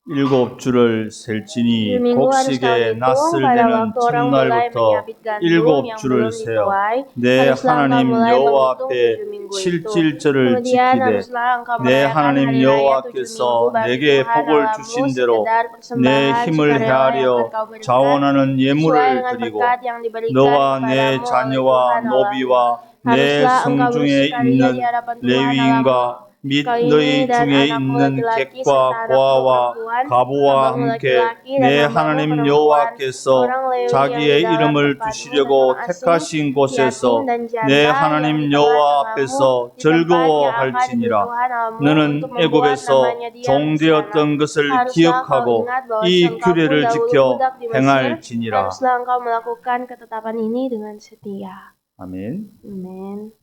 일곱 줄을 셀지니 Seminggu harus kau 곡식의 hitung 낫을 pada 되는 waktu orang mulai 첫날부터 menyabit gandum 일곱 yang 줄을 belum 세어 dituai. 내 Haruslah engkau 하나님 mulai 여호와 menghitung 앞에 7 minggu itu. 칠칠절을 Kemudian 지키되 haruslah engkau 내 merayakan 하나님 hari raya 7 minggu 여호와께서 bagi 내게 Tuhan 복을 Allahmu 주신 대로 sekedar 내 persembahan 힘을 sukarela yang akan 헤아려 kau berikan 자원하는 sesuai 예물을 dengan 드리고 berkat yang diberikan 너와 내 kepadamu oleh 자녀와 Tuhan Allahmu. 노비와 내 Haruslah engkau 성중에 bersukaria di 있는 hadapan Tuhan Allahmu. 레위인과 및 Kau ini 너희 dan 중에 anakmu 있는 laki-laki serta 객과 anakmu 고아와 perempuan, 가부와 hambamu 함께 laki-laki dan 내 hambamu 하나님 perempuan, 여호와께서 orang Lewi yang 자기의 di dalam 이름을 tempatmu dan 두시려고 orang asing, 택하신 yatim 곳에서 dan 내 janda yang 하나님 di 여호와 tengah-tengahmu, 앞에서 di tempat yang akan 즐거워할지니라. Tuhan Allahmu 너는 untuk membuat 애굽에서 namanya diam di sana. 종되었던 것을 Haruslah kau 기억하고 ingat bahwa 이 engkau pun 규례를 dahulu 지켜 budak di Mesir. 행할지니라. Haruslah engkau melakukan ketetapan ini dengan setia. 아멘. Amin.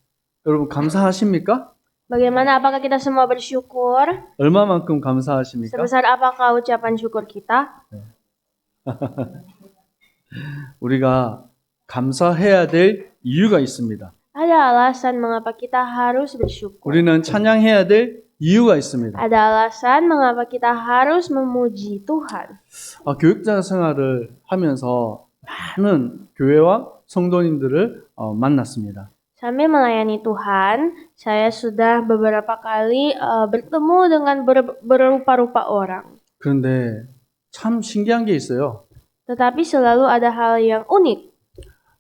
여러분 감사하십니까? Bagaimana, apakah kita semua bersyukur? 얼마만큼 감사하십니까? Sebesar apakah ucapan syukur kita? 우리가 감사해야 될 이유가 있습니다. Ada alasan mengapa kita harus bersyukur. 우리는 찬양해야 될 이유가 있습니다. Ada alasan mengapa kita harus memuji Tuhan. 교육자 생활을 하면서 많은 교회와 성도님들을 만났습니다. Sambil melayani Tuhan, saya sudah beberapa kali bertemu dengan berupa-rupa orang. 그런데 참 신기한 게 있어요. Tetapi selalu ada hal yang unik.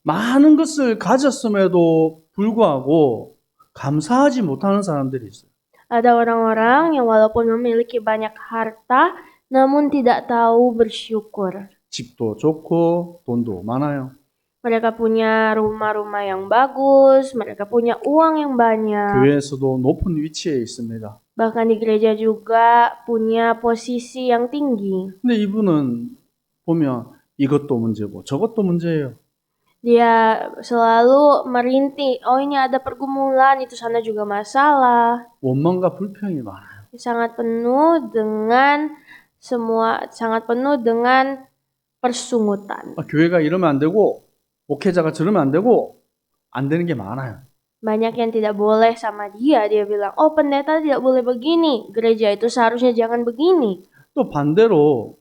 많은 것을 가졌음에도 불구하고 감사하지 못하는 사람들이 있어요. Ada orang-orang yang walaupun memiliki banyak harta, namun tidak tahu bersyukur. 집도 좋고 돈도 많아요. Mereka punya rumah-rumah yang bagus, mereka punya uang yang banyak. 교회에서도 높은 위치에 있습니다. Bahkan di gereja juga punya posisi yang tinggi. 근데 이분은 보면 이것도 문제고 저것도 문제예요. Dia selalu merintih, oh ini ada pergumulan, itu sana juga masalah. 원망과 불평이 많아요. Sangat penuh dengan persungutan. 교회가 이러면 안 되고 목회자가 저러면 안 되고 안 되는 게 많아요. Banyak yang tidak boleh sama dia. Dia bilang, oh pendeta tidak boleh begini. Gereja itu seharusnya jangan begini. 또 반대로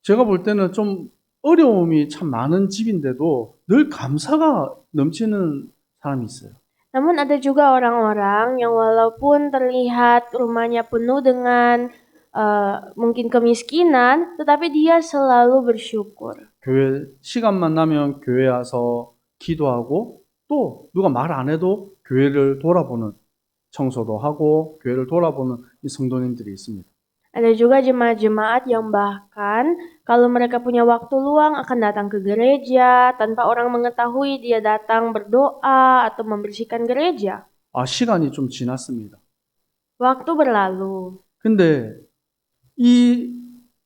제가 볼 때는 좀 어려움이 참 많은 집인데도 늘 감사가 넘치는 사람이 있어요. Namun ada juga orang-orang yang walaupun terlihat rumahnya penuh dengan mungkin kemiskinan, tetapi dia selalu bersyukur. 교회 시간만 나면 교회 와서 기도하고 또 누가 말 안 해도 교회를 돌아보는 청소도 하고 교회를 돌아보는 이 성도님들이 있습니다. Ada juga jemaat-jemaat yang bahkan kalau mereka punya waktu luang akan datang ke gereja tanpa orang mengetahui dia datang berdoa atau membersihkan gereja. 시간이 좀 지났습니다. Waktu berlalu. 근데 이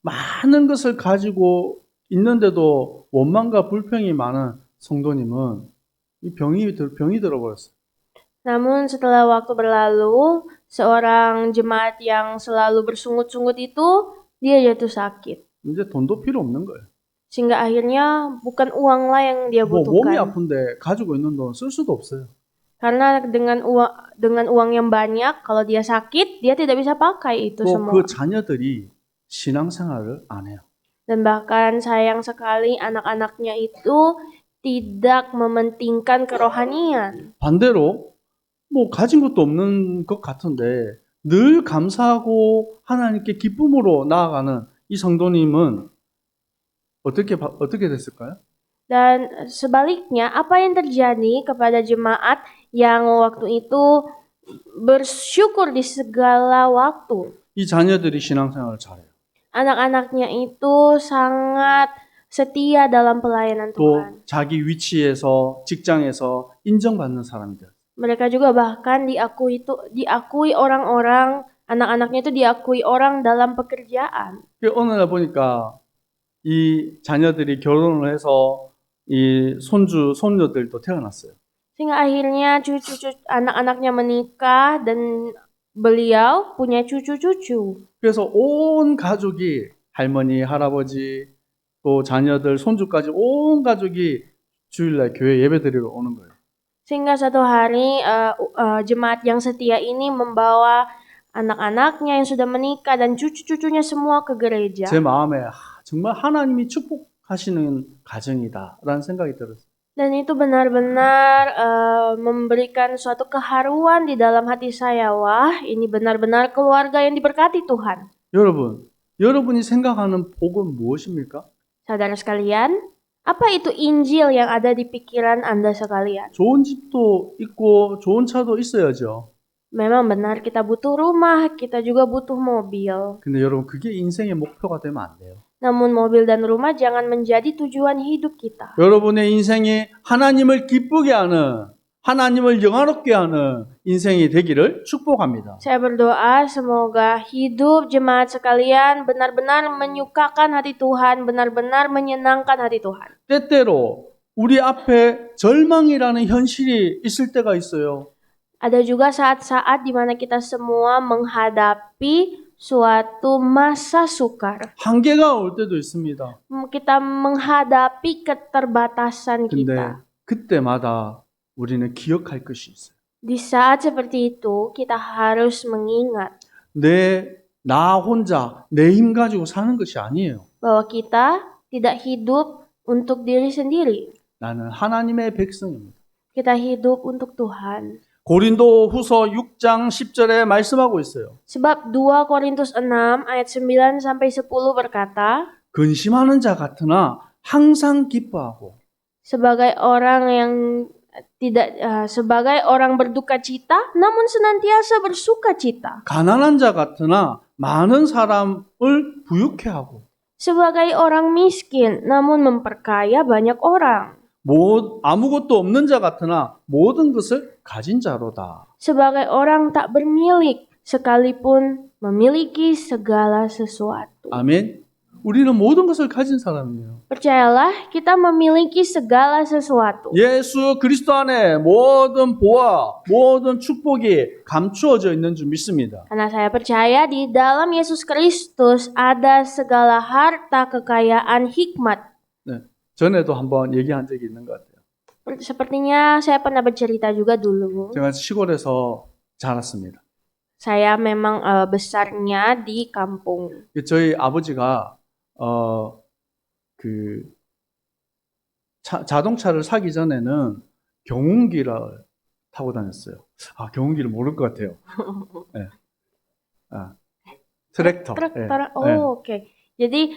많은 것을 가지고 있는데도 원망과 불평이 많은 성도님은 이 병이 들어버렸어요. Namun setelah waktu berlalu, seorang jemaat yang selalu bersungut-sungut itu, dia jatuh sakit. 이제 돈도 필요 없는 거예요. Sehingga akhirnya bukan uanglah yang dia 몸이 butuhkan. 아픈데 가지고 있는 돈 쓸 수도 없어요. Karena dengan uang yang banyak, kalau dia sakit, dia tidak bisa pakai itu 또 semua. 그 자녀들이 신앙생활을 안 해요. Dan bahkan sayang sekali anak-anaknya itu tidak mementingkan kerohanian. 반대로 가진 것도 없는 것 같은데 늘 감사하고 하나님께 기쁨으로 나아가는 이 성도님은 어떻게 됐을까요? Dan sebaliknya, apa yang terjadi kepada jemaat yang waktu itu bersyukur di segala waktu? 이 자녀들이 신앙생활을 잘해요. Anak-anaknya itu sangat setia dalam pelayanan 또 Tuhan. 자기 위치에서 직장에서 인정받는 사람들. Mereka juga bahkan diakui orang-orang, anak-anaknya itu diakui orang dalam pekerjaan. 어느 날 보니까 이 자녀들이 결혼을 해서 이 손녀들도 태어났어요. Sehingga akhirnya anak-anaknya menikah dan beliau punya cucu-cucu. 그래서 온 가족이 할머니, 할아버지, 또 자녀들, 손주까지 온 가족이 주일날 교회 예배드리러 오는 거예요. Sehingga satu hari jemaat yang setia ini membawa anak-anaknya yang sudah menikah, dan cucu-cucunya semua ke gereja. 제 마음에 정말 하나님이 축복하시는 가정이다라는 생각이 들었어요. Dan itu benar-benar memberikan suatu keharuan di dalam hati saya. Wah, ini benar-benar keluarga yang diberkati Tuhan. 여러분이 생각하는 복은 무엇입니까? Saudara sekalian, apa itu Injil yang ada di pikiran Anda sekalian? 좋은 집도 있고 좋은 차도 있어야죠. Memang benar kita butuh rumah, kita juga butuh mobil. 근데 여러분 그게 인생의 목표가 되면 안 돼요. Namun mobil dan rumah jangan menjadi tujuan hidup kita. 여러분의 인생이 하나님을 기쁘게 하는, 하나님을 영화롭게 하는 인생이 되기를 축복합니다. Saya berdoa semoga hidup jemaat sekalian benar-benar menyukakan hati Tuhan, benar-benar menyenangkan hati Tuhan. 때때로 우리 앞에 절망이라는 현실이 있을 때가 있어요. Ada juga saat-saat di mana kita semua menghadapi suatu masa sukar. 한계가 올 때도 있습니다. Kita menghadapi keterbatasan 근데 kita. 그때마다 우리는 기억할 것이 있어요. Di saat seperti itu, kita harus mengingat 나 혼자 내 힘 가지고 사는 것이 아니에요. bahwa kita tidak hidup untuk diri sendiri. 나는 하나님의 백성입니다. Kita hidup untuk Tuhan. 고린도 후서 6장 10절에 말씀하고 있어요. Sebab 2 Korintus 6 ayat 9 sampai 10 berkata, 근심하는 자 같으나 항상 기뻐하고 sebagai orang berduka cita, namun senantiasa bersuka cita. 가난한 자 같으나 많은 사람을 부유케 하고 Sebagai orang miskin, namun memperkaya banyak orang. 아무것도 없는 자 같으나 모든 것을 가진 자로다. Sebagai orang tak bermilik, sekalipun memiliki segala sesuatu. 아멘. 우리는 모든 것을 가진 사람이에요. Percayalah, kita memiliki segala sesuatu. 예수 그리스도 안에 모든 보화, 모든 축복이 감추어져 있는 줄 믿습니다. Karena saya percaya di dalam Yesus Kristus ada segala harta, kekayaan, hikmat. 네. 전에도 한번 얘기한 적이 있는 것 같아요. Sepertinya saya pernah bercerita juga dulu. 제가 시골에서 자랐습니다. Saya memang besarnya di kampung. 저희 아버지가 자동차를 사기 전에는 경운기를 타고 다녔어요. 경운기를 모를 것 같아요. 네. 트랙터. Traktor. 네. Oke. Jadi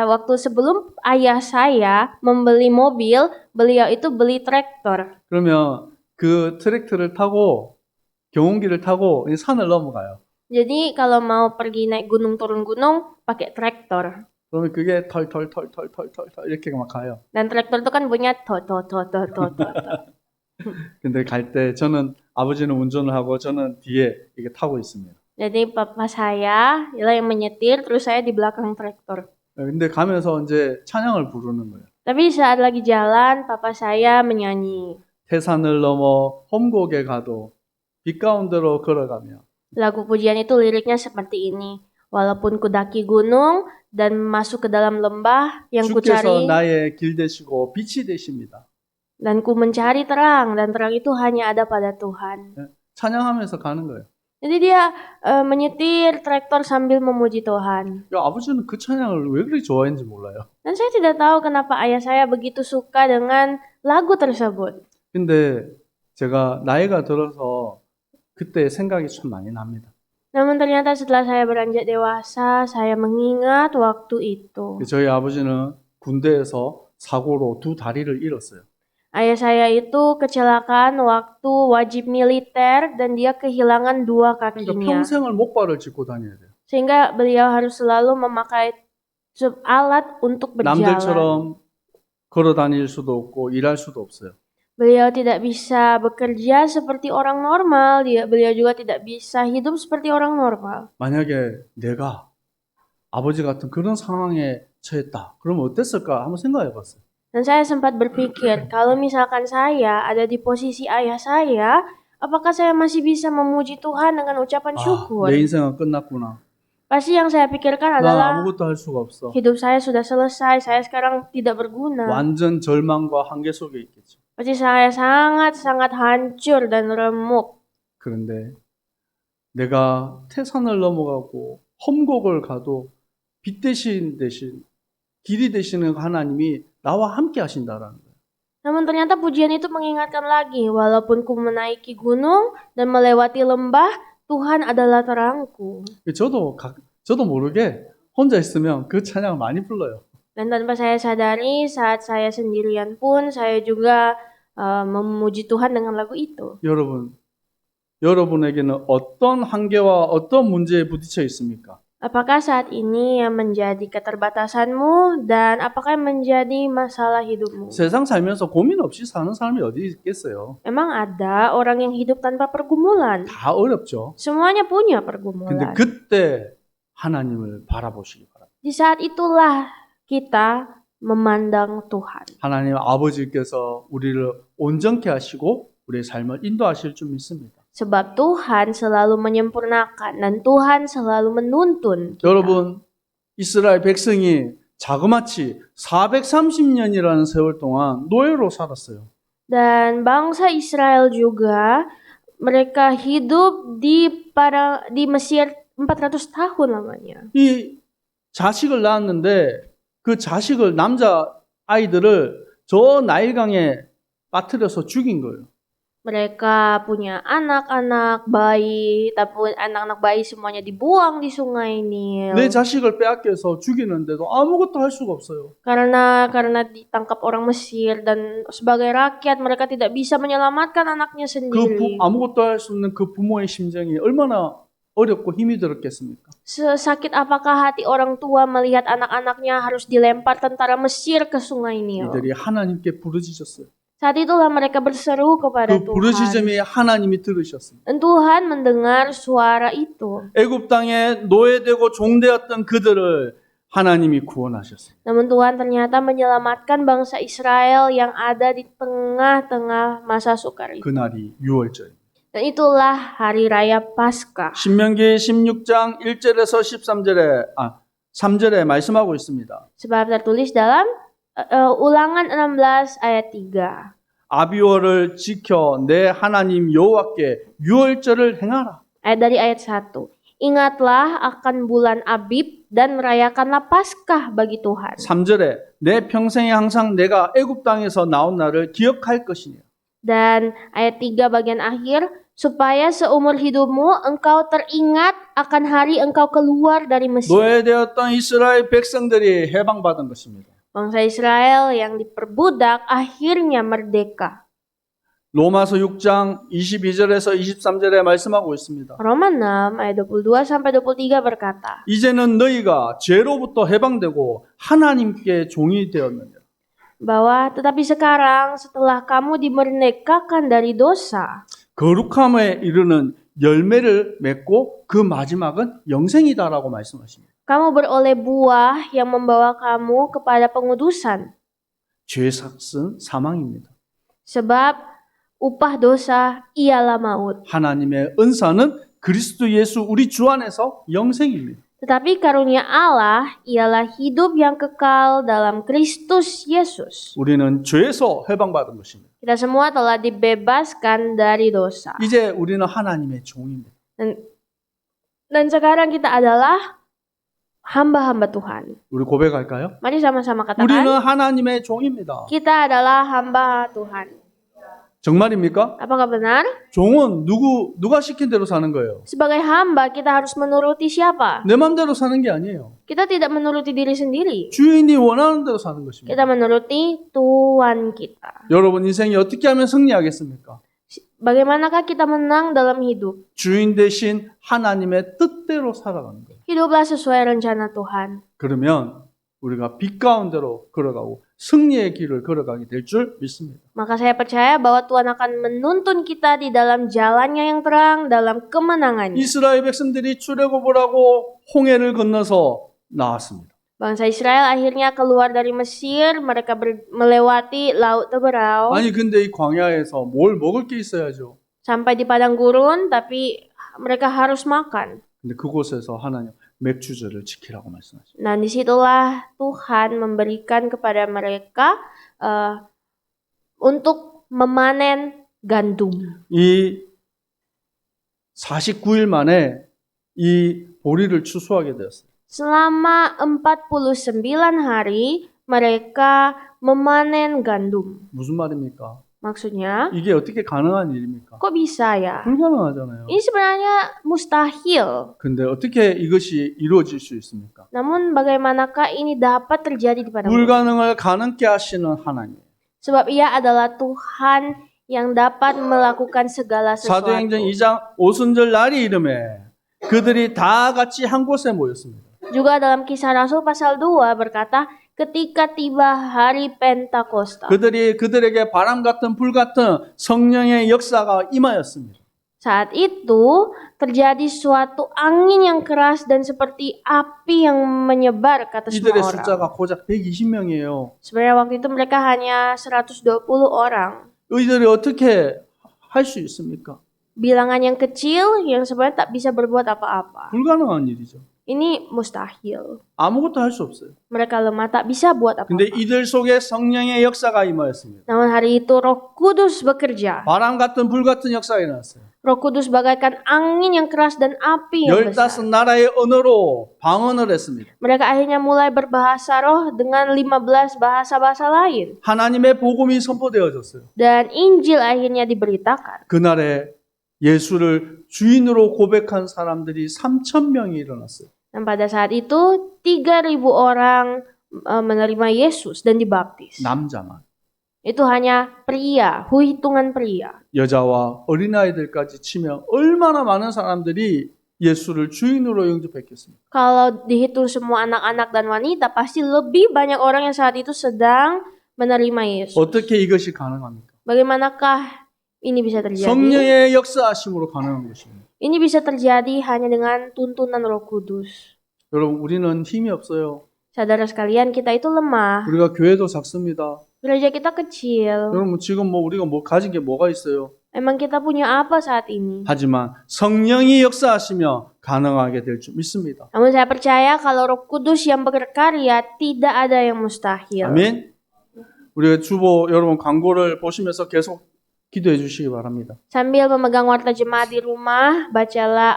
waktu sebelum ayah saya membeli mobil, beliau itu beli traktor. 그러면 그 트랙터를 타고 경운기를 타고 산을 넘어가요. Jadi kalau mau pergi naik gunung turun gunung pakai traktor. 그러면 그게 털털 이렇게 막 가요. Dan traktor itu kan bunyinya to. 근데 갈 때 저는 아버지는 운전을 하고 저는 뒤에 이게 타고 있습니다. Jadi papa saya ialah yang menyetir, terus saya di belakang traktor. 근데 가면서 이제 찬양을 부르는 거예요. Tapi saat lagi jalan, papa saya menyanyi. 태산을 넘어 험곡에 가도 빛 가운데로 걸어가며 Lagu pujian itu liriknya seperti ini. Walaupun kudaki gunung dan masuk ke dalam lembah yang 주께서 kucari 나의 길 되시고 빛이 되십니다. dan ku mencari terang, dan terang itu hanya ada pada Tuhan. 찬양하면서 가는 거예요. Jadi dia menyetir traktor sambil memuji Tuhan. 아버지는 그 찬양을 왜 그렇게 좋아했는지 몰라요. Dan saya tidak tahu kenapa ayah saya begitu suka dengan lagu tersebut. 근데 제가 나이가 들어서 그때 생각이 참 많이 납니다. Namun ternyata setelah saya beranjak dewasa, saya mengingat waktu itu. 저희 아버지는 군대에서 사고로 두 다리를 잃었어요. Ayah saya itu kecelakaan waktu wajib militer dan dia kehilangan dua 그러니까 kakinya. 평생을 목발을 짚고 다녀야 돼요. Sehingga beliau harus selalu memakai alat untuk berjalan. 남들처럼 걸어 다닐 수도 없고 일할 수도 없어요. Beliau tidak bisa bekerja seperti orang normal. Beliau juga tidak bisa hidup seperti orang normal. 만약에 내가 아버지 같은 그런 상황에 처했다. 그러면 어땠을까? 한번 생각해 봤어요. Dan saya sempat berpikir, kalau misalkan saya ada di posisi ayah saya, apakah saya masih bisa memuji Tuhan dengan ucapan syukur? 내 인생은 끝났구나. Pasti yang saya pikirkan 나 adalah 아무것도 할 수가 없어. hidup saya sudah selesai, saya sekarang tidak berguna. 완전 절망과 한계 속에 있겠죠. Pasti saya sangat hancur dan remuk. 그런데 내가 태산을 넘어가고 험곡을 가도 빛 대신 길이 되시는 하나님이 나와 함께 하신다라는 거예요. Namun ternyata pujian itu mengingatkan lagi, walaupun ku menaiki gunung dan melewati lembah, Tuhan adalah terangku. 저도 모르게 혼자 있으면 그 찬양을 많이 불러요. Dan tanpa saya sadari, saat saya sendirian pun, saya juga memuji Tuhan dengan lagu itu. 여러분에게는 어떤 한계와 어떤 문제에 부딪혀 있습니까? Apakah saat ini yang menjadi keterbatasanmu dan apakah yang menjadi masalah hidupmu? 세상 살면서 고민 없이 사는 사람이 어디 있겠어요? Emang ada orang yang hidup tanpa pergumulan? 다 어렵죠. Semuanya punya 근데 pergumulan. 그때 하나님을 바라보시기 바랍니다. Di saat itulah kita memandang Tuhan. 하나님 아버지께서 우리를 온전케 하시고 우리의 삶을 인도하실 줄 믿습니다. Sebab Tuhan selalu menyempurnakan dan Tuhan selalu menuntun kita. 여러분, 이스라엘 백성이 자그마치 430년이라는 세월 동안 노예로 살았어요. Dan bangsa Israel juga, mereka hidup di Mesir 400 tahun lamanya. 이 자식을 낳았는데 그 자식을 남자 아이들을 저 나일강에 빠뜨려서 죽인 거예요. Mereka punya anak-anak bayi, tapi anak-anak bayi semuanya dibuang di sungai Nil. 내 자식을 빼앗겨서 죽이는데도 아무것도 할 수가 없어요. Karena ditangkap orang Mesir dan sebagai rakyat mereka tidak bisa menyelamatkan anaknya sendiri. 아무것도 할 수 없는 그 부모의 심정이 얼마나 어렵고 힘이 들었겠습니까? Sesakit apakah hati orang tua melihat anak-anaknya harus dilempar tentara Mesir ke sungai Nil. 이들이 하나님께 부르짖었어요. Saat itulah mereka berseru kepada 그 Tuhan. 부르짖음이 하나님이 들으셨습니다. Dan Tuhan mendengar suara itu. 애굽 땅에 노예되고 종되었던 그들을 하나님이 구원하셨어요. Namun Tuhan ternyata menyelamatkan bangsa Israel yang ada di tengah-tengah masa sukar itu. 그날이 6월절입니다. Dan itulah hari raya Paskah. 신명기 16장 1절에서 3절에 말씀하고 있습니다. Sebab tertulis dalam Ulangan 16 ayat 3. 아비월을 지켜 내 하나님 여호와께 6월절을 행하라. Dari ayat 1. Ingatlah akan bulan Abib dan merayakanlah Paskah bagi Tuhan. 3절에 내 평생에 항상 내가 애굽 땅에서 나온 날을 기억할 것이니. Dan ayat 3 bagian akhir, supaya seumur hidupmu engkau teringat akan hari engkau keluar dari Mesir. 노예되었던 이스라엘 백성들이 해방받은 것입니다. Bangsa Israel yang diperbudak akhirnya merdeka. 로마서 6장 22절에서 23절에 말씀하고 있습니다. Roma 6 ayat 22 sampai 23 berkata, 이제는 너희가 죄로부터 해방되고 하나님께 종이 되었느니라. bahwa tetapi sekarang setelah kamu dimerdekakan dari dosa, 거룩함에 이르는 열매를 맺고 그 마지막은 영생이다라고 말씀하십니다. kamu beroleh buah yang membawa kamu kepada pengudusan. 죄의 삭은 사망입니다. Sebab upah dosa ialah maut. 하나님의 은사는 그리스도 예수 우리 주 안에서 영생입니다. Tetapi karunia Allah ialah hidup yang kekal dalam Kristus Yesus. 우리는 죄에서 해방받은 것입니다. Kita semua telah dibebaskan dari dosa. 이제 우리는 하나님의 종입니다. Dan sekarang kita adalah hamba-hamba Tuhan. 우리 고백할까요? Mari sama-sama 우리는 katakan, 하나님의 종입니다. kita adalah hamba Tuhan. 정말입니까? Apakah benar? 종은 누가 시킨 대로 사는 거예요. Sebagai hamba kita harus menuruti siapa? 내 맘대로 사는 게 아니에요. Kita tidak menuruti diri sendiri. 주인이 원하는 대로 사는 것입니다. Kita menuruti Tuhan kita. 여러분 인생이 어떻게 하면 승리하겠습니까? Bagaimanakah kita menang dalam hidup? 주인 대신 하나님의 뜻대로 살아가는 거예요. Hiduplah sesuai rencana Tuhan. 그러면 우리가 빛 가운데로 걸어가고 승리의 길을 걸어가게 될 줄 믿습니다. Maka saya percaya bahwa Tuhan akan menuntun kita di dalam jalannya yang terang, dalam kemenangannya. 이스라엘 백성들이 출애굽을 하고 홍해를 건너서 나왔습니다. Bangsa Israel akhirnya keluar dari Mesir, mereka melewati Laut Teberau. 아니 근데 이 광야에서 뭘 먹을 게 있어야죠. Sampai di padang gurun, tapi mereka harus makan. 근데 그곳에서 하나님 맥주절을 지키라고 말씀하십니다. Nah, disitulah Tuhan memberikan kepada mereka untuk memanen gandum. 이 49일 만에 이 보리를 추수하게 되었어요. Selama 49 hari mereka memanen gandum. 무슨 말입니까? Maksudnya, 이게 어떻게 가능한 일입니까? kok bisa ya? 불가능하잖아요. Ini sebenarnya mustahil. 근데 어떻게 이것이 이루어질 수 있습니까? Namun bagaimanakah ini dapat terjadi pada mereka? 불가능을 가능케 하시는 하나님. Sebab ia adalah Tuhan yang dapat melakukan segala sesuatu. 사도행전 2장 오순절 날이 이름에 그들이 다 같이 한 곳에 모였습니다. Juga dalam Kisah Rasul pasal 2 berkata, ketika tiba hari Pentakosta. 그들에게 바람 같은 불 같은 성령의 역사가 임하였습니다. Saat itu terjadi suatu angin yang keras dan seperti api yang menyebar ke atas 이들의 semua orang. 숫자가 고작 120명이에요. Sebenarnya waktu itu mereka hanya 120 orang. 이들이 어떻게 할 수 있습니까? Bilangan yang kecil yang sebenarnya tak bisa berbuat apa-apa. 불가능한 일이죠. Ini mustahil. 아무것도 할 수 없어요. Mereka lemah tak bisa buat 근데 apa-apa. 이들 속에 성령의 역사가 임하였습니다. Namun hari itu Roh Kudus bekerja. 바람 같은 불 같은 역사가 일어났어요. Roh Kudus bagaikan angin yang keras dan api yang besar. 15나라의 언어로 방언을 했습니다. Mereka akhirnya mulai berbahasa roh dengan 15 bahasa-bahasa lain. 하나님의 복음이 선포되어졌어요. Dan Injil akhirnya diberitakan. 그날에 예수를 주인으로 고백한 사람들이 3,000명이 일어났어요. Dan pada saat itu 3.000 orang menerima Yesus dan dibaptis. 남자만. Itu hanya pria, hitungan pria. 여자와 어린아이들까지 치면 얼마나 많은 사람들이 예수를 주인으로 영접했겠습니까? Kalau dihitung semua anak-anak dan wanita, pasti lebih banyak orang yang saat itu sedang menerima Yesus. 어떻게 이것이 가능합니까? Bagaimanakah ini bisa terjadi? 성령의 역사하심으로 가능한 것입니다. Ini bisa terjadi hanya dengan tuntunan Roh Kudus. 여러분, 우리는 힘이 없어요. Saudara sekalian, kita itu lemah. 우리가 교회도 작습니다. Gereja kita kecil. 여러분, 지금 우리가 가진 게 뭐가 있어요? Emang kita punya apa saat ini? 하지만 성령이 역사하시며 가능하게 될 줄 믿습니다. Namun saya percaya kalau Roh Kudus yang berkarya tidak ada yang mustahil. 아멘. 우리가 주보 여러분 광고를 보시면서 계속 기도해 주시기 바랍니다. Sambil memegang warta jemaat di rumah, bacalah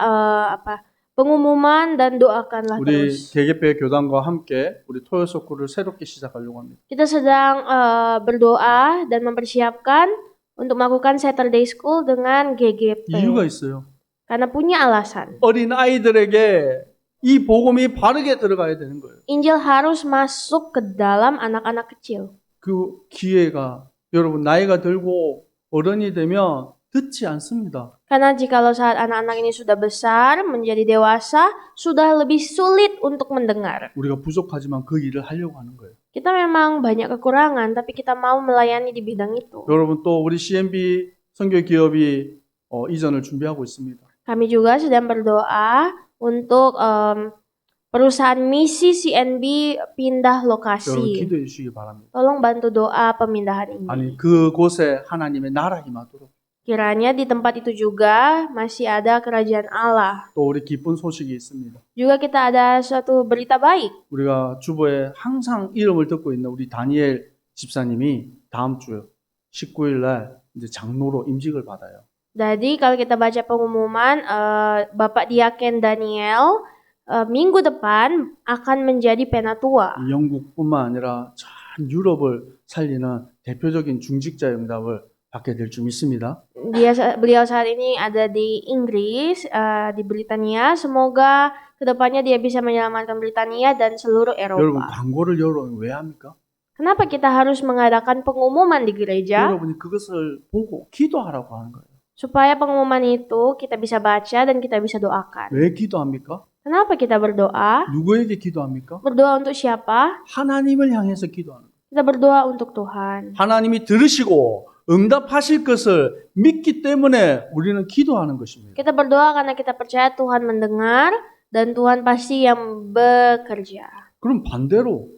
pengumuman dan doakanlah 우리 terus. 개개배 교단과 함께 우리 토요석구를 새롭게 시작하려고 합니다. Kita sedang berdoa dan mempersiapkan untuk melakukan Saturday School dengan GGP. 이유가 있어요. Karena punya alasan. 어린 아이들에게 이 복음이 바르게 들어가야 되는 거예요. Injil harus masuk ke dalam anak-anak kecil. 그 기회가 여러분 나이가 들고 어른이 되면 듣지 않습니다. Karena jikalau saat anak-anak ini sudah besar, menjadi dewasa, sudah lebih sulit untuk mendengar. 우리가 부족하지만 그 일을 하려고 하는 거예요. Kita memang banyak kekurangan, tapi kita mau melayani di bidang itu. 여러분 또 우리 CNB 선교 기업이 이전을 준비하고 있습니다. Kami juga sedang berdoa untuk perusahaan misi CNB pindah 여러분 lokasi. 기도해 주시기 바랍니다. Tolong bantu doa pemindahan ini. 아니 그곳에 하나님의 나라 임하도록 Kiranya di tempat itu juga masih ada kerajaan Allah. 또 우리 기쁜 소식이 있습니다. Juga kita ada suatu berita baik. 우리가 주보에 항상 이름을 듣고 있는 우리 다니엘 집사님이 다음 주 19일 날 이제 장로로 임직을 받아요. Jadi kalau kita baca pengumuman, Bapak Diaken Daniel minggu depan akan menjadi penatua. 영국뿐만 아니라 전 유럽을 sal리는 대표적인 중직자의 응답을 받게 될 줄 믿습니다. Beliau saat ini ada di Inggris, di Britania. Semoga kedepannya dia bisa menyelamatkan Britania dan seluruh 여러분 Eropa. 광고를 여러분 왜 합니까? Kenapa kita harus mengadakan pengumuman di gereja? 여러분이 그것을 보고 기도하라고 하는 거예요. Supaya pengumuman itu kita bisa baca dan kita bisa doakan. 왜 기도합니까? Kenapa kita berdoa? 누구에게 기도합니까? Berdoa untuk siapa? 하나님을 향해서 기도하는 거예요. Kita berdoa untuk Tuhan. 하나님이 들으시고 응답하실 것을 믿기 때문에 우리는 기도하는 것입니다. Kita berdoa karena kita percaya Tuhan mendengar dan Tuhan pasti yang bekerja. 그럼 반대로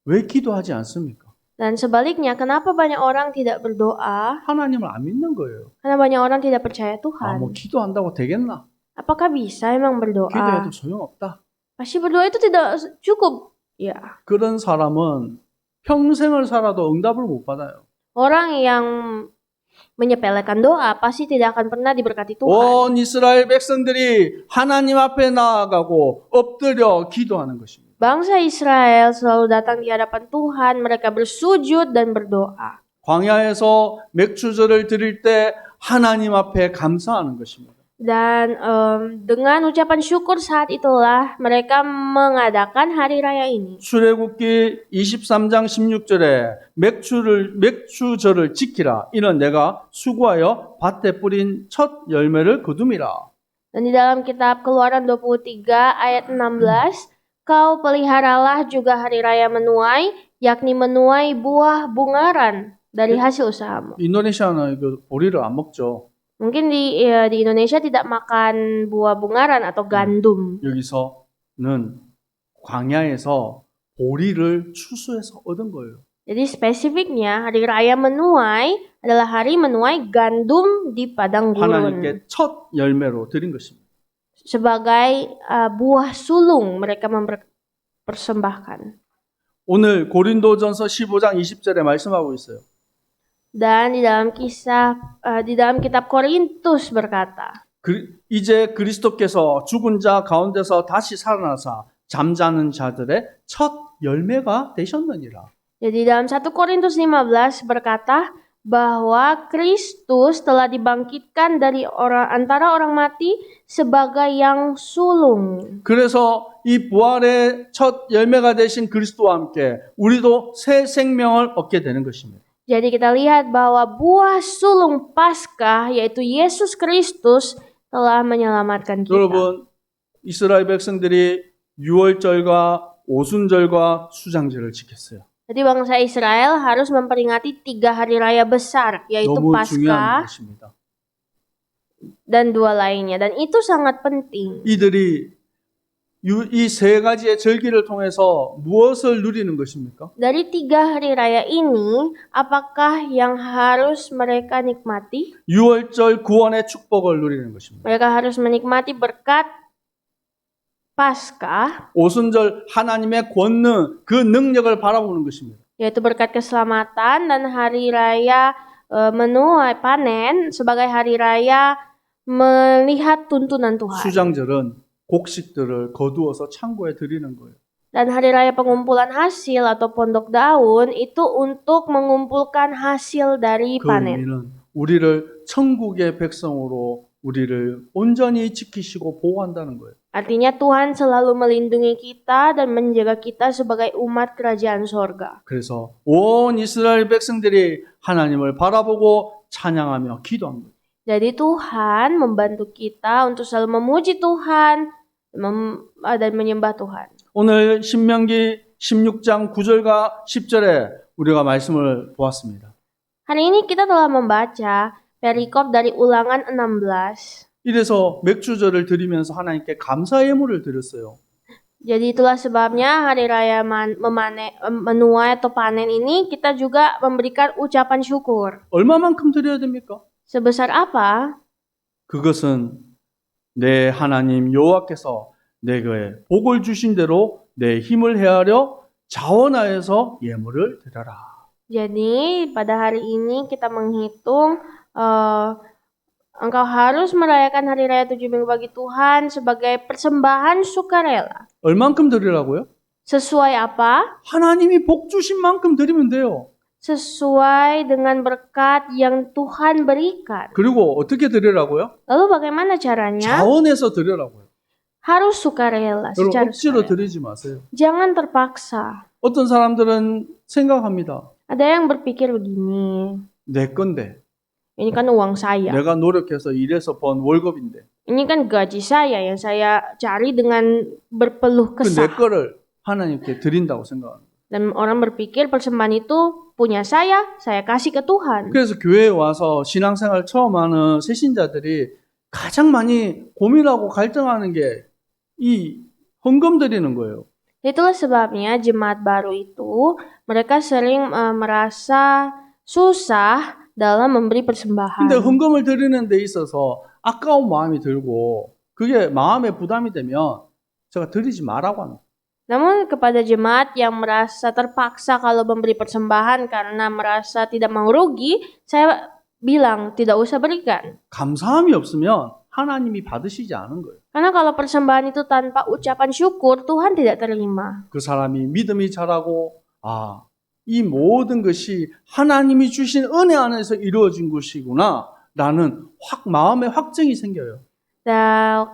왜 기도하지 않습니까? Dan sebaliknya, kenapa banyak orang tidak berdoa? 하나님을 안 믿는 거예요. Karena banyak orang tidak percaya 아, Tuhan. 뭐 기도한다고 되겠나? Apakah bisa emang berdoa? 기도해도 소용없다. Pasti berdoa itu tidak cukup. Ya, 그런 사람은 평생을 살아도 응답을 못 받아요. orang yang menyepelekan doa, pasti tidak akan pernah diberkati Tuhan. 온 이스라엘 백성들이 하나님 앞에 나아가고 엎드려 기도하는 것입니다. Bangsa Israel selalu datang di hadapan Tuhan, mereka bersujud dan berdoa. 광야에서 맥주절을 드릴 때 하나님 앞에 감사하는 것입니다. Dan dengan ucapan syukur saat itulah mereka mengadakan hari raya ini. 출애굽기 23장 16절에 맥주절을 지키라. 이는 내가 수고하여 밭에 뿌린 첫 열매를 거둠이라. Dan di dalam kitab Keluaran 23 ayat 16, kau peliharalah juga hari raya menuai, yakni menuai buah bungaran dari hasil usahamu. 인도네시아는 이거 보리를 안 먹죠. Mungkin di Indonesia tidak makan buah bungaran atau gandum. 여기서는 광야에서 보리를 추수해서 얻은 거예요. Jadi spesifiknya hari raya menuai adalah hari menuai gandum di padang gurun. 하나님께 첫 열매로 드린 것입니다. Sebagai buah sulung mereka mempersembahkan. 오늘 고린도전서 15장 20절에 말씀하고 있어요. Dan di dalam kitab Korintus berkata, 이제 그리스도께서 죽은 자 가운데서 다시 살아나사 잠자는 자들의 첫 열매가 되셨느니라. Jadi dalam 1 Korintus 15 berkata bahwa Kristus telah dibangkitkan dari antara orang mati sebagai yang sulung. 그래서 이 부활의 첫 열매가 되신 그리스도와 함께 우리도 새 생명을 얻게 되는 것입니다. Jadi kita lihat bahwa buah sulung Paskah yaitu Yesus Kristus telah menyelamatkan kita. 여러분, 이스라엘 백성들이 유월절과 오순절과 수장절을 지켰어요. Jadi bangsa Israel harus memperingati 3 hari raya besar yaitu 너무 중요한 Paskah 것입니다. dan 2 lainnya, dan itu sangat penting. 이들이 이 세 가지의 절기를 통해서 무엇을 누리는 것입니까? Dari 3 hari raya ini, apakah yang harus mereka nikmati? 유월절 구원의 축복을 누리는 것입니다. Mereka harus menikmati berkat Paskah, 오순절 하나님의 권능, 그 능력을 바라보는 것입니다. yaitu berkat keselamatan, dan hari raya menuai panen sebagai hari raya melihat tuntunan Tuhan. 수장절은 곡식들을 거두어서 창고에 드리는 거예요. Dan hari raya pengumpulan hasil atau pondok daun itu untuk mengumpulkan hasil dari 그 panen. 의미는 우리를 천국의 백성으로 우리를 온전히 지키시고 보호한다는 거예요. Artinya Tuhan selalu melindungi kita dan menjaga kita sebagai umat kerajaan sorga. 그래서 온 이스라엘 백성들이 하나님을 바라보고 찬양하며 기도한 거예요. Jadi Tuhan membantu kita untuk selalu memuji Tuhan dan menyembah Tuhan. 오늘 신명기 16장 9절과 10절에 우리가 말씀을 보았습니다. Hari ini kita telah membaca perikop dari Ulangan 16. 이래서 맥주절을 드리면서 하나님께 감사 예물을 드렸어요. Jadi itulah sebabnya hari raya menuai atau panen ini kita juga memberikan ucapan syukur. 얼마만큼 드려야 됩니까? Sebesar apa? 그것은 내 하나님 여호와께서 내게 복을 주신 대로 내 힘을 헤아려 자원하여서 예물을 드려라. Jadi pada hari ini kita menghitung engkau harus merayakan hari raya 7 minggu bagi Tuhan sebagai persembahan sukarela. 얼만큼 드리라고요? Sesuai apa? 하나님이 복 주신 만큼 드리면 돼요. Sesuai dengan berkat yang Tuhan berikan. 그리고 어떻게 드리라고요? Lalu bagaimana caranya? 자원해서 드리라고요. Harus sukarela, 여러분 secara 억지로 sukarela. 드리지 마세요. Jangan terpaksa. 어떤 사람들은 생각합니다. Ada yang berpikir begini, 내 건데 ini kan uang saya. 내가 노력해서 일해서 번 월급인데 Ini kan gaji saya yang saya cari dengan berpeluh 그 내 kesah. 거를 하나님께 드린다고 생각합니다. Dan orang berpikir persembahan itu punya saya kasih ke Tuhan. 그래서 교회에 와서 신앙생활 처음 하는 새신자들이 가장 많이 고민하고 갈등하는 게 이 헌금 드리는 거예요. Itulah sebabnya jemaat baru itu mereka sering merasa susah dalam memberi persembahan. 근데 헌금을 드리는 데 있어서 아까운 마음이 들고 그게 마음에 부담이 되면 제가 드리지 말라고 합니다. Namun kepada jemaat yang merasa terpaksa kalau memberi persembahan karena merasa tidak mau rugi, saya bilang tidak usah berikan. 감사함이 없으면 하나님이 받으시지 않은 거예요. Karena kalau persembahan itu tanpa ucapan syukur, Tuhan tidak terima. 그 사람이 믿음이 자라고 이 모든 것이 하나님이 주신 은혜 안에서 이루어진 것이구나 라는 마음의 확증이 생겨요. Dan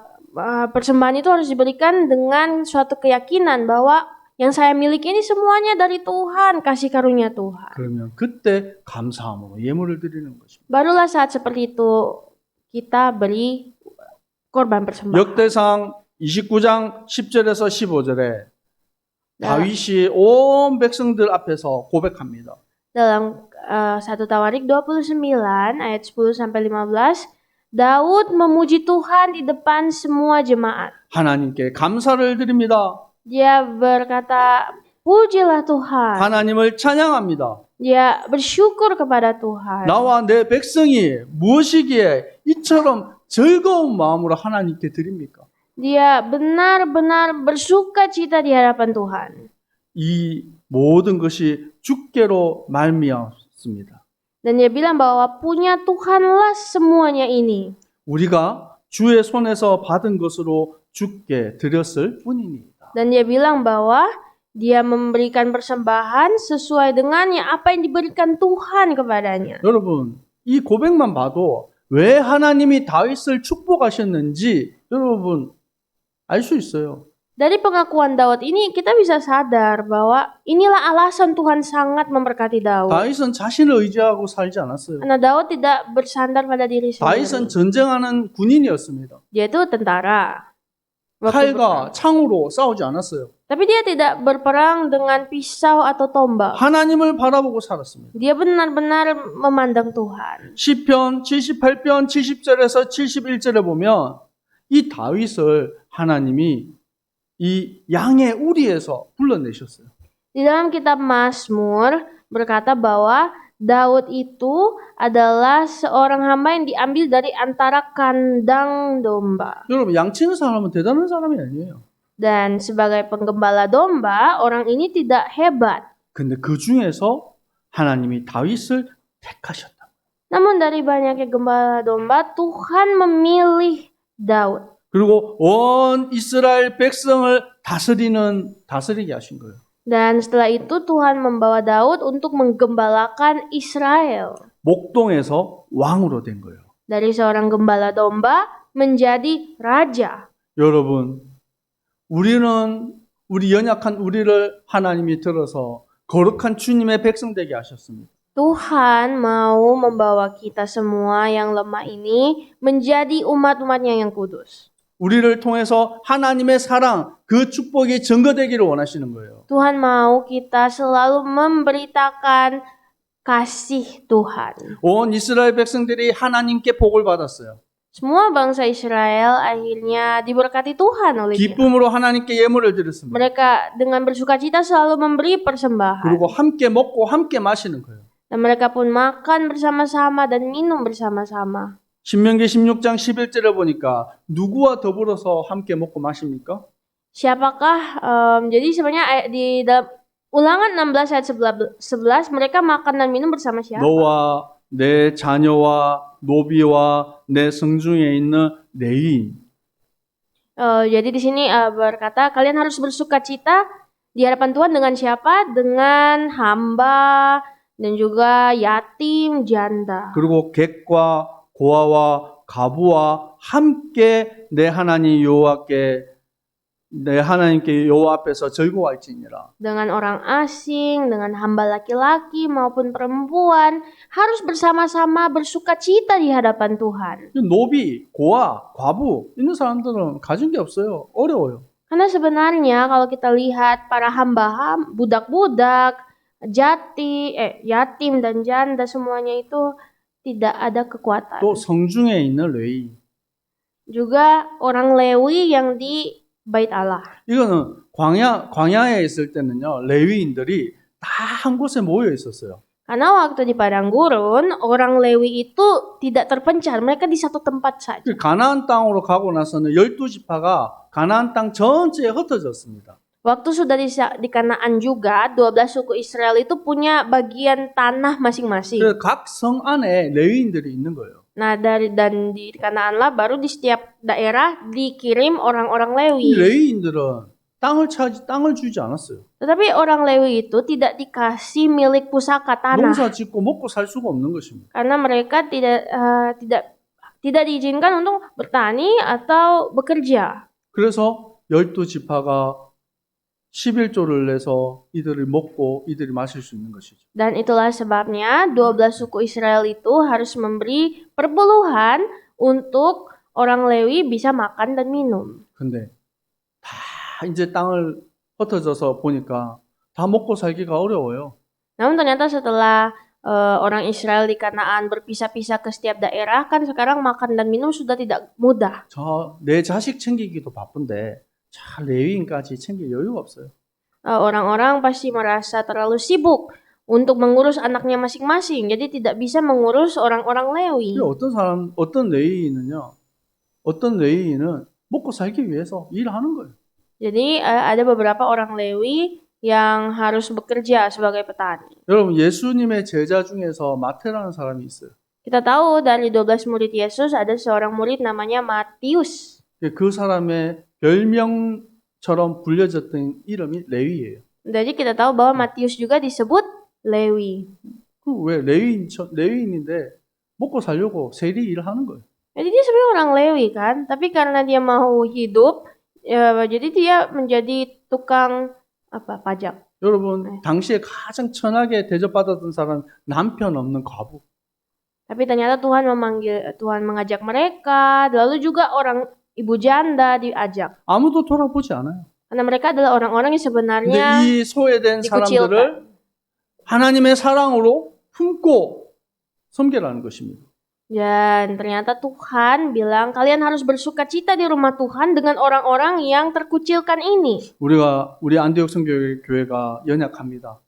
persembahan itu harus diberikan dengan suatu keyakinan bahwa yang saya miliki ini semuanya dari Tuhan, kasih karunia Tuhan. 그러면 그때 감사함으로 예물을 드리는 것입니다. Barulah saat seperti itu kita beri korban persembahan. 역대상 29장 10절에서 15절에 다윗이 온 백성들 앞에서 고백합니다. Dalam 1 Tawarik 29 ayat 10 sampai 15, Daud memuji Tuhan di depan semua jemaat. 하나님께 감사를 드립니다. Dia berkata, pujilah Tuhan. 하나님을 찬양합니다. Dia bersyukur kepada Tuhan. 나와 내 백성이 무엇이기에 이처럼 즐거운 마음으로 하나님께 드립니까? Dia benar-benar bersuka cita di hadapan Tuhan. 이 모든 것이 주께로 말미암습니다. Dan dia bilang bahwa punya Tuhanlah semuanya ini. 우리가 주의 손에서 받은 것으로 주께 드렸을 뿐입니다. Dan dia bilang bahwa dia memberikan persembahan sesuai dengannya apa yang diberikan Tuhan kepadanya. 여러분, 이 고백만 봐도 왜 하나님이 다윗을 축복하셨는지 여러분 알 수 있어요. Dari pengakuan Daud ini kita bisa sadar bahwa inilah alasan Tuhan sangat memberkati Daud. 다윗은 자신을 의지하고 살지 않았어요. Karena Daud tidak bersandar pada diri 다윗은 sendiri. 전쟁하는 군인이었습니다. Dia itu tentara. 칼과 창으로 싸우지 않았어요. Tapi dia tidak berperang dengan pisau atau tombak. 하나님을 바라보고 살았습니다. Dia benar-benar memandang Tuhan. 시편 78편 70절에서 71절에 보면 이 다윗을 하나님이 이 양의 우리에서 불러내셨어요. Di dalam kitab Mazmur berkata bahwa Daud itu adalah seorang hamba yang diambil dari antara kandang domba. 여러분 양치는 사람은 대단한 사람이 아니에요. Dan sebagai penggembala domba, orang ini tidak hebat. 근데 그 중에서 하나님이 다윗을 택하셨다. Namun dari banyaknya gembala domba, Tuhan memilih Daud. 그리고 온 이스라엘 백성을 다스리게 하신 거예요. Dan setelah itu Tuhan membawa Daud untuk menggembalakan Israel. 목동에서 왕으로 된 거예요. Dari seorang gembala domba menjadi raja. 여러분, 우리 연약한 우리를 하나님이 들어서 거룩한 주님의 백성 되게 하셨습니다. Tuhan mau membawa kita semua yang lemah ini menjadi umat-umatnya yang kudus. 우리를 통해서 하나님의 사랑, 그 축복이 증거되기를 원하시는 거예요. Tuhan mau kita selalu memberitakan kasih Tuhan. 온 이스라엘 백성들이 하나님께 복을 받았어요. Semua bangsa Israel akhirnya diberkati Tuhan oleh Dia. 기쁨으로 하나님께 예물을 드렸습니다. Mereka dengan bersukacita selalu memberi persembahan. 그리고 함께 먹고 함께 마시는 거예요. Dan mereka pun makan bersama-sama dan minum bersama-sama. 신명기 16장 11절에 보니까 누구와 더불어서 함께 먹고 마십니까? Siapakah jadi sebenarnya di dalam Ulangan 16 ayat 11 mereka makan dan minum bersama siapa? 너와 내 자녀와 노비와 내 성중에 있는 레위인. Jadi di sini berkata kalian harus bersukacita di hadapan Tuhan dengan siapa? Dengan hamba dan juga yatim, janda. 그리고 객과 고아와 가부와 함께 내 하나님께 여호와 앞에서 즐거워할지니라. Dengan orang asing, dengan hamba laki-laki maupun perempuan harus bersama-sama bersukacita di hadapan Tuhan. 노비, 고아, 과부 있는 사람들은 가진 게 없어요. 어려워요. Karena sebenarnya kalau kita lihat para hamba, budak-budak, yatim dan janda semuanya itu tidak ada kekuatan. 또 성중에 있는 레위. Juga orang Lewi yang di Bait Allah. 이거는 광야에 있을 때는요. 레위인들이 다 한 곳에 모여 있었어요. Karena waktu di padang gurun, orang Lewi itu tidak terpencar, mereka di satu tempat saja. 가나안 땅으로 가고 나서는 12지파가 가나안 땅 전체에 흩어졌습니다. Waktu sudah di Kanaan juga, 12 suku Israel itu punya bagian tanah masing-masing. 그 각 성 안에 레위인들이 있는 거예요. Nah, dan di Kanaan lah baru di setiap daerah dikirim orang-orang 이 Lewi. 레위인들은 땅을 주지 않았어요. Tetapi orang Lewi itu tidak dikasih milik pusaka tanah 농사 짓고 먹고 살 수가 없는 것입니다. karena mereka tidak diizinkan untuk bertani atau bekerja. 그래서 12지파가 11조를 내서 이들을 먹고 이들이 마실 수 있는 것이죠. Dan itulah sebabnya 12 suku Israel itu harus memberi perpuluhan untuk orang Lewi bisa makan dan minum. 근데 다 이제 땅을 흩어져서 보니까 다 먹고 살기가 어려워요. Namun ternyata setelah orang Israel di Kanaan berpisah-pisah ke setiap daerah, kan sekarang makan dan minum sudah tidak mudah. 내 자식 챙기기도 바쁜데 레위인까지 챙길 여유가 없어요. Orang-orang pasti merasa terlalu sibuk untuk mengurus anaknya masing-masing, jadi tidak bisa mengurus orang-orang Lewi. 어떤 레위인은 먹고 살기 위해서 일하는 거예요. Jadi ada beberapa orang Lewi yang harus bekerja sebagai petani. 여러분, 예수님의 제자 중에서 마태라는 사람이 있어요. Kita tahu dari 12 murid Yesus ada seorang murid namanya Matius. 그 사람의 별명처럼 불려졌던 이름이 레위예요. Jadi kita tahu bahwa Matius juga disebut Lewi. 왜 레위인인데 먹고 살려고 세리 일을 하는 거예요. Jadi dia sebenarnya orang Lewi kan, tapi karena dia mau hidup, jadi dia menjadi tukang pajak. 여러분, 당시에 가장 천하게 대접받았던 사람 남편 없는 과부. Tapi ternyata Tuhan mengajak mereka, lalu juga orang ibu janda diajak. 아무도 돌아보지 않아요. Karena mereka adalah orang-orang yang sebenarnya 근데 이 소외된 dikucilkan. 사람들을 하나님의 사랑으로 품고 섬기라는 것입니다. Dan ternyata Tuhan bilang kalian harus bersukacita di rumah Tuhan dengan orang-orang yang terkucilkan ini. 우리 안디옥 성교회가 연약합니다.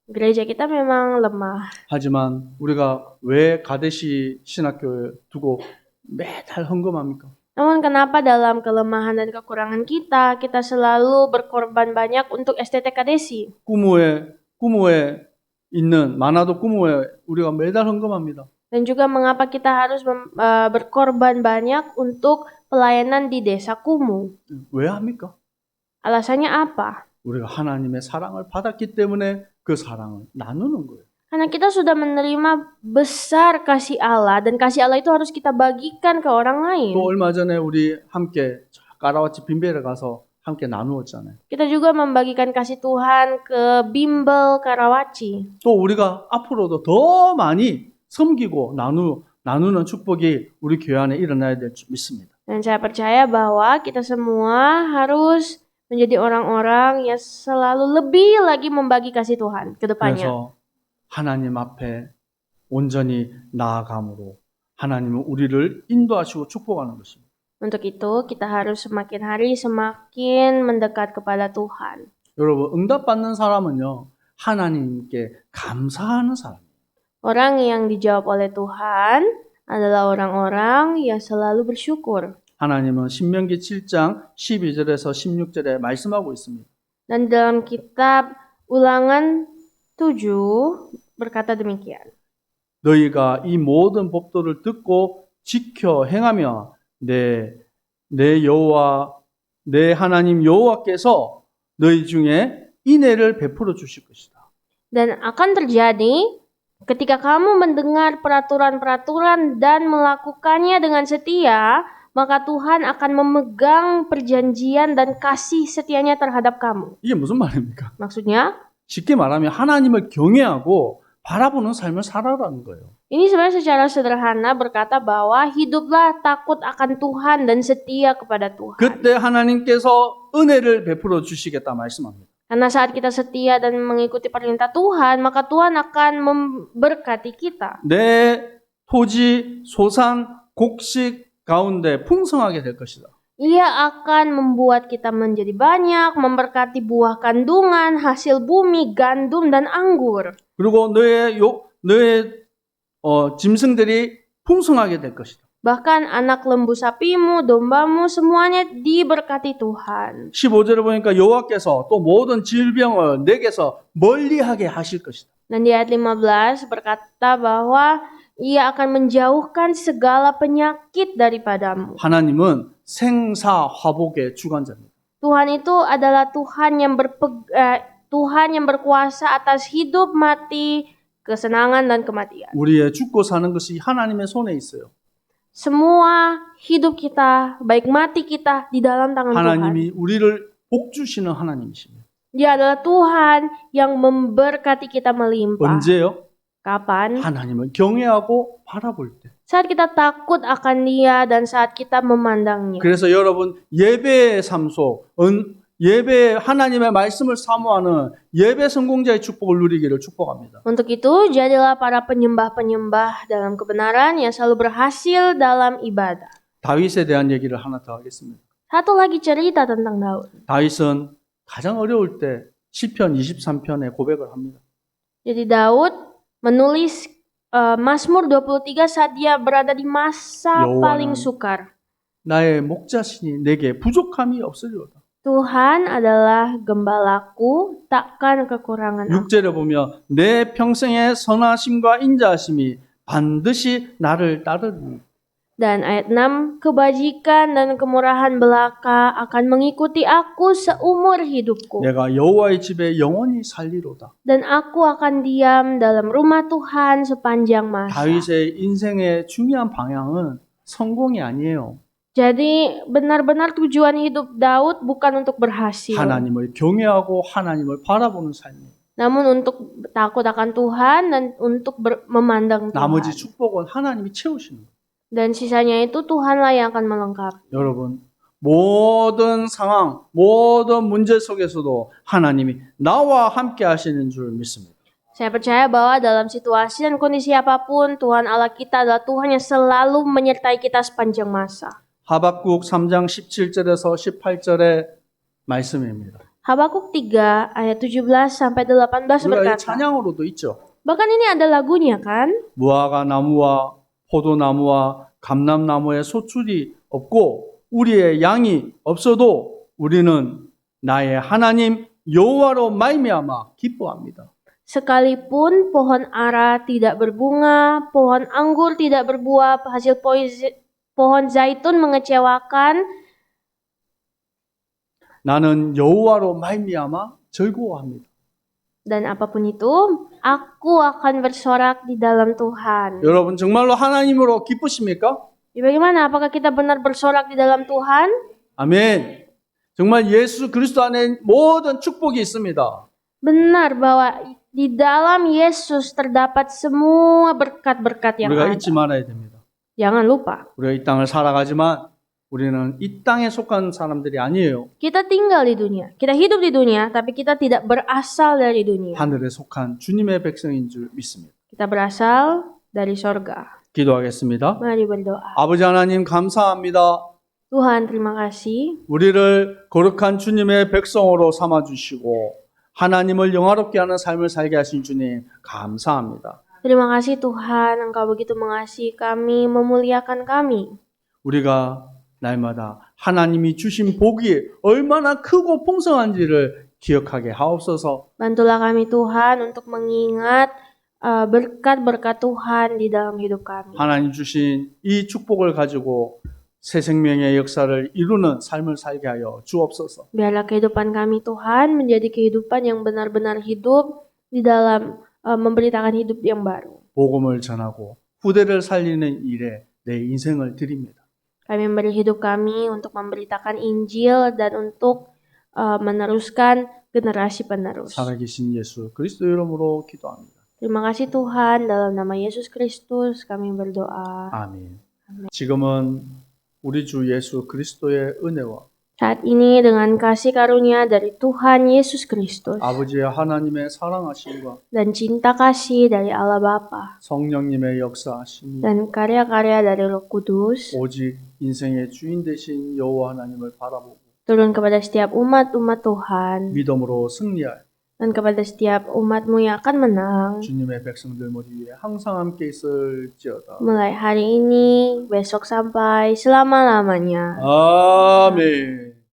Gereja kita memang lemah. 하지만 우리가 왜 가데시 신학교에 두고 매달 헌금합니까? Namun kenapa dalam kelemahan dan kekurangan kita selalu berkorban banyak untuk STT Kadesi? 꾸무에 있는 만화도 꾸무에 우리가 매달 헌금합니다. Dan juga mengapa kita harus berkorban banyak untuk pelayanan di desa Kumu? 왜 합니까? Alasannya apa? 우리가 하나님의 사랑을 받았기 때문에 그 사랑을 나누는 거예요. Karena kita sudah menerima besar kasih Allah dan kasih Allah itu harus kita bagikan ke orang lain. 또 얼마 전에 우리 함께 까라와치 빈베에 가서 함께 나누었잖아요. Kita juga membagikan kasih Tuhan ke Bimbel Karawaci. 또 우리가 앞으로도 더 많이 섬기고 나누는 축복이 우리 교회 안에 일어나야 될 줄 믿습니다. Dan saya percaya bahwa kita semua harus menjadi orang-orang yang selalu lebih lagi membagi kasih Tuhan ke depannya. 그래서 하나님 앞에 온전히 나아감으로 하나님은 우리를 인도하시고 축복하는 것입니다. Untuk itu kita harus semakin hari semakin mendekat kepada Tuhan. 여러분, 응답받는 사람은요, 하나님께 감사하는 사람이에요. Orang yang dijawab oleh Tuhan adalah orang-orang yang selalu bersyukur. 하나님은 신명기 7장 12절에서 16절에 말씀하고 있습니다. Dan dalam kitab Ulangan 7 berkata demikian. 너희가 이 모든 법도를 듣고 지켜 행하며 내 여호와 내 하나님 여호와께서 너희 중에 인애를 베풀어 주실 것이다. Dan akan terjadi ketika kamu mendengar peraturan-peraturan dan melakukannya dengan setia, maka Tuhan akan memegang perjanjian dan kasih setianya terhadap kamu. 이게 무슨 말입니까? Maksudnya, 쉽게 말하면 하나님을 경외하고 바라보는 삶을 살아라는 거예요. ini sebenarnya secara sederhana berkata bahwa hiduplah takut akan Tuhan dan setia kepada Tuhan. 그때 하나님께서 은혜를 베풀어 주시겠다 말씀합니다. Karena saat kita setia dan mengikuti perintah Tuhan, maka Tuhan akan memberkati kita. 내 토지, 소산, 곡식 가운데 풍성하게 될 것이다. Ia akan membuat kita menjadi banyak, memberkati buah kandungan, hasil bumi, gandum, dan anggur. 그리고 너의 짐승들이 풍성하게 될 것이다. Bahkan anak lembu sapimu, dombamu, semuanya diberkati Tuhan. 15절에 보니까 여호와께서 또 모든 질병을 내게서 멀리하게 하실 것이다. Dan di ayat 15 berkata bahwa ia akan menjauhkan segala penyakit daripadamu. 하나님은 생사화복의 주관자입니다. Tuhan itu adalah Tuhan yang berkuasa atas hidup, mati, kesenangan dan kematian. 우리의 죽고 사는 것이 하나님의 손에 있어요. Semua hidup kita, baik mati kita, di dalam tangan Tuhan. 하나님이 우리를 복 주시는 하나님이십니다. Dia adalah Tuhan yang memberkati kita melimpah. 언제요? Kapan? 하나님을 경외하고 바라볼 때. Saat kita takut akan Dia dan saat kita memandangnya. 그래서 여러분 예배의 삶 속, 예배 하나님의 말씀을 사모하는 예배 성공자의 축복을 누리기를 축복합니다. Untuk itu, jadilah para penyembah-penyembah dalam kebenaran yang selalu berhasil dalam ibadah. 다윗에 대한 얘기를 하나 더 하겠습니다. Satu lagi cerita tentang Daud. 다윗은 가장 어려울 때 시편 23편에 고백을 합니다. Jadi Daud menulis Mazmur 23 saat dia berada di masa 여호와는 paling sukar. 나의 목자시니 내게 부족함이 없으리로다. Tuhan adalah gembalaku, takkan kekurangan aku. 6절에 보면 내 평생의 선하심과 인자하심이 반드시 나를 따르리니. Dan ayat 6, kebajikan dan kemurahan belaka akan mengikuti aku seumur hidupku. 내가 여호와의 집에 영원히 살리로다. Dan aku akan diam dalam rumah Tuhan sepanjang masa. 다윗의 인생의 중요한 방향은 성공이 아니에요. Jadi benar-benar tujuan hidup Daud bukan untuk berhasil. 하나님을 경외하고 하나님을 바라보는 삶이에요. Namun untuk takut akan Tuhan dan untuk memandang Tuhan. 나머지 축복은 하나님이 채우시는 거예요. Dan sisanya itu Tuhanlah yang akan melengkapi. 여러분, 모든 상황, 모든 문제 속에서도 하나님이 나와 함께 하시는 줄 믿습니다. Saya percaya bahwa dalam situasi dan kondisi apapun, Tuhan Allah kita adalah Tuhan yang selalu menyertai kita sepanjang masa. 하박국 3장 17절에서 18절의 말씀입니다. Habakuk 3 ayat 17 sampai 18 우리가 이 berkata. 찬양으로도 있죠. Bahkan ini ada lagunya kan? 무화과 나무와 포도나무와 감람나무에 소출이 없고 우리의 양이 없어도 우리는 나의 하나님 여호와로 말미암아 기뻐합니다. Sekalipun pohon ara tidak berbunga, pohon anggur tidak berbuah, hasil pohon zaitun mengecewakan, 나는 여호와로 말미암아 즐거워합니다. dan apapun itu, aku akan bersorak di dalam Tuhan. 여러분 정말로 하나님으로 기쁘십니까? Bagaimana? Apakah kita benar bersorak di dalam Tuhan? 아멘. 정말 예수 그리스도 안에 모든 축복이 있습니다. Benar bahwa di dalam Yesus terdapat semua berkat-berkat yang 우리가 ada. 잊지 말아야 됩니다. Jangan lupa, 우리가 이 땅을 살아가지만 우리는 이 땅에 속한 사람들이 아니에요. kita tinggal di dunia, kita hidup di dunia, tapi kita tidak berasal dari dunia. 하늘에 속한 주님의 백성인 줄 믿습니다. Kita berasal dari sorga. 기도하겠습니다. Mari berdoa. 아버지 하나님 감사합니다. Tuhan, terima kasih. 우리를 거룩한 주님의 백성으로 삼아주시고 하나님을 영화롭게 하는 삶을 살게 하신 주님 감사합니다. Terima kasih Tuhan, Engkau begitu mengasihi kami, memuliakan kami. 우리가 날마다 하나님이 주신 복이 얼마나 크고 풍성한지를 기억하게 하옵소서. Bantulah kami Tuhan untuk mengingat berkat-berkat Tuhan di dalam hidup kami. 하나님 주신 이 축복을 가지고 새 생명의 역사를 이루는 삶을 살게 하여 주옵소서. Biarlah kehidupan kami Tuhan menjadi kehidupan yang benar-benar hidup di dalam memberitakan hidup yang baru. 복음을 전하고 후대를 살리는 일에 내 인생을 드립니다. Kami memberi hidup kami untuk memberitakan Injil dan untuk meneruskan generasi penerus. 살아계신 예수 그리스도 이름으로 기도합니다. Terima kasih Tuhan, dalam nama Yesus Kristus kami berdoa. 아멘. 지금은 우리 주 예수 그리스도의 은혜와 Saat ini dengan kasih karunia dari Tuhan Yesus Kristus 아버지의 하나님의 사랑하심과 dan cinta kasih dari Allah Bapa 성령님의 역사하심이 dan karya-karya dari Roh Kudus 오직 인생의 주인 되신 여호와 하나님을 바라보고 turun kepada setiap umat-umat Tuhan 믿음으로 승리할 dan kepada setiap umat-Mu yang akan menang. 주님의 백성들 모두 위에 항상 함께 있을지어다. Mulai hari ini, besok sampai selama-lamanya. 아멘.